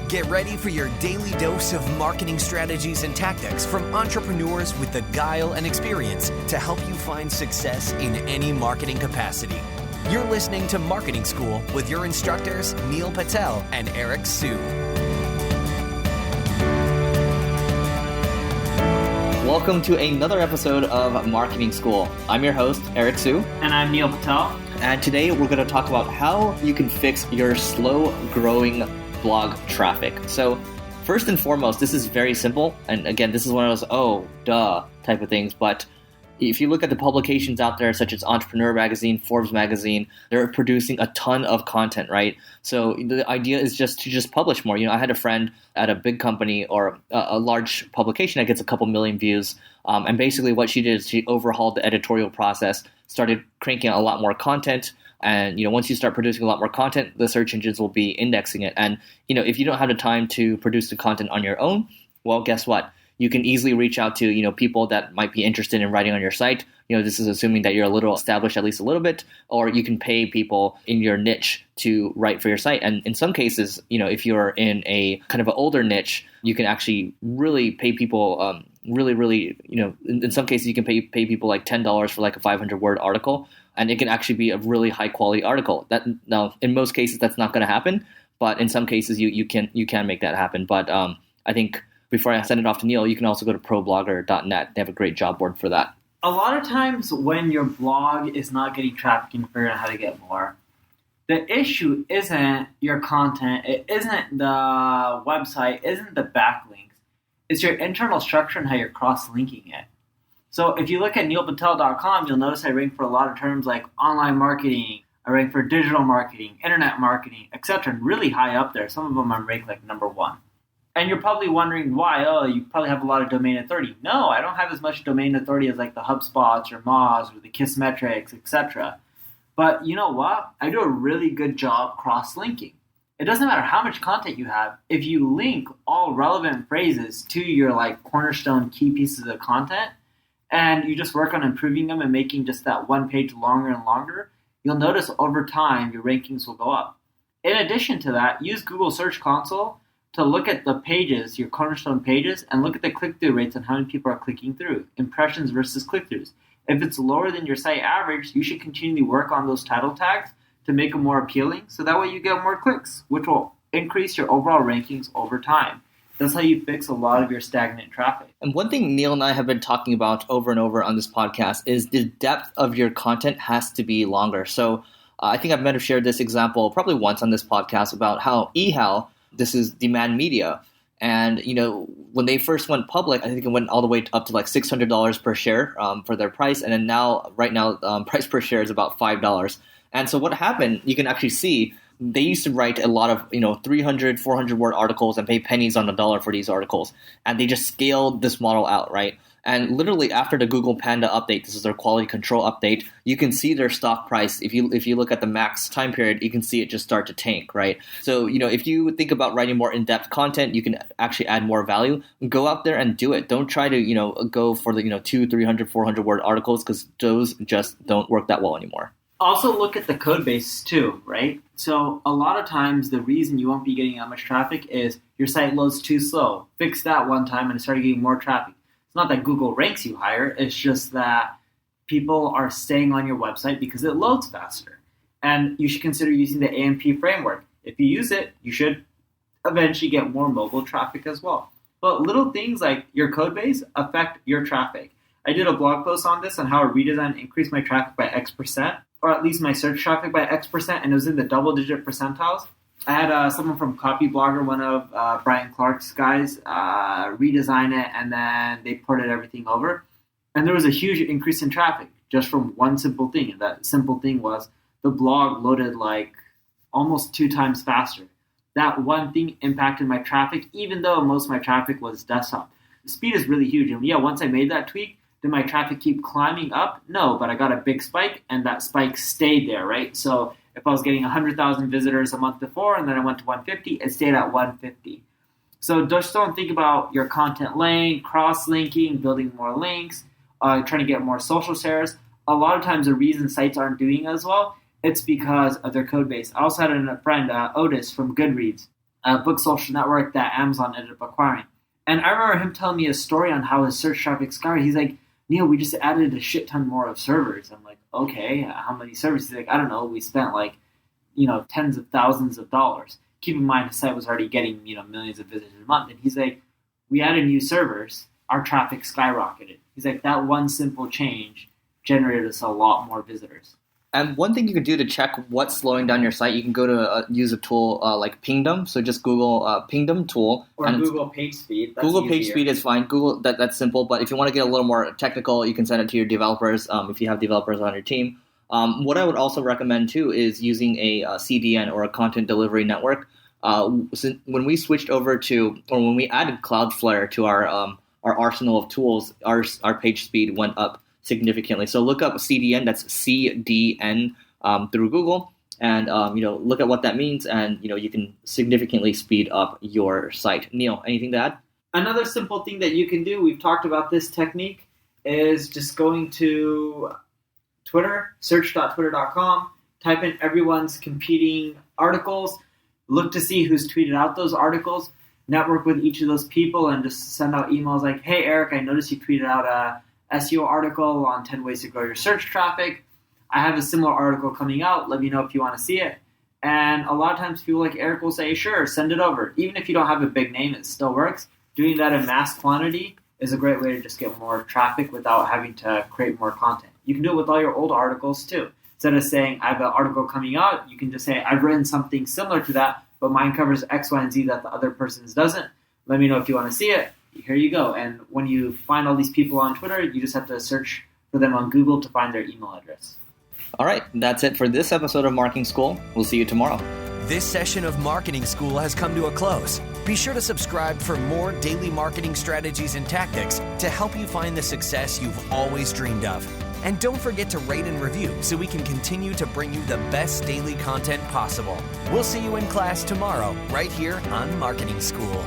Get ready for your daily dose of marketing strategies and tactics from entrepreneurs with the guile and experience to help you find success in any marketing capacity. You're listening to Marketing School with your instructors, Neil Patel and Eric Su. Welcome to another episode of Marketing School. I'm your host, Eric Su. And I'm Neil Patel. And today we're going to talk about how you can fix your slow-growing blog traffic. So first and foremost, this is very simple. And again, this is one of those, oh, duh type of things. But if you look at the publications out there, such as Entrepreneur Magazine, Forbes Magazine, they're producing a ton of content, right? So the idea is just to publish more. I had a friend at a big company or a large publication that gets a couple million views. And basically what she did is she overhauled the editorial process, started cranking out a lot more content. And, once you start producing a lot more content, the search engines will be indexing it. And, if you don't have the time to produce the content on your own, well, guess what? You can easily reach out to, people that might be interested in writing on your site. This is assuming that you're a little established, at least a little bit, or you can pay people in your niche to write for your site. And in some cases, if you're in a kind of an older niche, you can actually really pay people in some cases you can pay people like $10 for like a 500-word article. And it can actually be a really high quality article. Now, in most cases, that's not going to happen. But in some cases, you can make that happen. But I think before I send it off to Neil, you can also go to problogger.net. They have a great job board for that. A lot of times when your blog is not getting traffic and figuring out how to get more, the issue isn't your content. It isn't the website. It isn't the backlinks. It's your internal structure and how you're cross-linking it. So if you look at neilpatel.com, you'll notice I rank for a lot of terms like online marketing. I rank for digital marketing, internet marketing, etc. And really high up there. Some of them I'm ranked like number one. And you're probably wondering why. Oh, you probably have a lot of domain authority. No, I don't have as much domain authority as like the HubSpots or Moz or the Kissmetrics, etc. But you know what? I do a really good job cross-linking. It doesn't matter how much content you have. If you link all relevant phrases to your like cornerstone key pieces of content, and you just work on improving them and making just that one page longer and longer, you'll notice over time your rankings will go up. In addition to that, use Google Search Console to look at the pages, your cornerstone pages, and look at the click-through rates and how many people are clicking through, impressions versus click-throughs. If it's lower than your site average, you should continually work on those title tags to make them more appealing, so that way you get more clicks, which will increase your overall rankings over time. That's how you fix a lot of your stagnant traffic. And one thing Neil and I have been talking about over and over on this podcast is the depth of your content has to be longer. So I think I might have shared this example probably once on this podcast about how eHal, this is demand media. And, when they first went public, I think it went all the way up to like $600 per share for their price. And then right now, price per share is about $5. And so what happened, you can actually see, they used to write a lot of, 300, 400-word articles and pay pennies on the dollar for these articles. And they just scaled this model out, right? And literally after the Google Panda update, this is their quality control update, you can see their stock price. If you look at the max time period, you can see it just start to tank, right? So, if you think about writing more in-depth content, you can actually add more value. Go out there and do it. Don't try to, go for the, 200, 300, 400-word articles because those just don't work that well anymore. Also look at the code base too, right? So a lot of times the reason you won't be getting that much traffic is your site loads too slow. Fix that one time and start getting more traffic. It's not that Google ranks you higher. It's just that people are staying on your website because it loads faster. And you should consider using the A&P framework. If you use it, you should eventually get more mobile traffic as well. But little things like your code base affect your traffic. I did a blog post on this on how a redesign increased my traffic by X%. Or at least my search traffic by X%, and it was in the double-digit percentiles. I had someone from Copyblogger, one of Brian Clark's guys, redesign it, and then they ported everything over. And there was a huge increase in traffic just from one simple thing. And that simple thing was the blog loaded like almost 2 times faster. That one thing impacted my traffic, even though most of my traffic was desktop. The speed is really huge. And yeah, once I made that tweak, did my traffic keep climbing up? No, but I got a big spike, and that spike stayed there, right? So if I was getting 100,000 visitors a month before, and then I went to 150, it stayed at 150. So just don't think about your content length, cross-linking, building more links, trying to get more social shares. A lot of times the reason sites aren't doing as well, it's because of their code base. I also had a friend, Otis from Goodreads. book social network that Amazon ended up acquiring. And I remember him telling me a story on how his search traffic skyrocketed. He's like, Neil, we just added a shit ton more of servers. I'm like, okay, how many servers? He's like, I don't know. We spent tens of thousands of dollars. Keep in mind, his site was already getting, millions of visitors a month. And he's like, we added new servers. Our traffic skyrocketed. He's like, that one simple change generated us a lot more visitors. And one thing you can do to check what's slowing down your site, you can go to use a tool like Pingdom. So just Google Pingdom tool. Or Google PageSpeed. Google PageSpeed is fine. Google that's simple. But if you want to get a little more technical, you can send it to your developers if you have developers on your team. What I would also recommend too is using a CDN or a content delivery network. When we switched over when we added Cloudflare to our arsenal of tools, our page speed went up significantly. So look up CDN, that's CDN through Google, and look at what that means, and you can significantly speed up your site. Neil, anything to add? Another simple thing that you can do, we've talked about this technique, is just going to Twitter, search.twitter.com, type in everyone's competing articles, look to see who's tweeted out those articles, network with each of those people, and just send out emails like, hey, Eric, I noticed you tweeted out a SEO article on 10 ways to grow your search traffic. I have a similar article coming out. Let me know if you want to see it. And a lot of times people like Eric will say, sure, send it over. Even if you don't have a big name, it still works. Doing that in mass quantity is a great way to just get more traffic without having to create more content. You can do it with all your old articles too. Instead of saying, I have an article coming out, you can just say, I've written something similar to that, but mine covers X, Y, and Z that the other person's doesn't. Let me know if you want to see it. Here you go. And when you find all these people on Twitter, you just have to search for them on Google to find their email address. All right. That's it for this episode of Marketing School. We'll see you tomorrow. This session of Marketing School has come to a close. Be sure to subscribe for more daily marketing strategies and tactics to help you find the success you've always dreamed of. And don't forget to rate and review so we can continue to bring you the best daily content possible. We'll see you in class tomorrow, right here on Marketing School.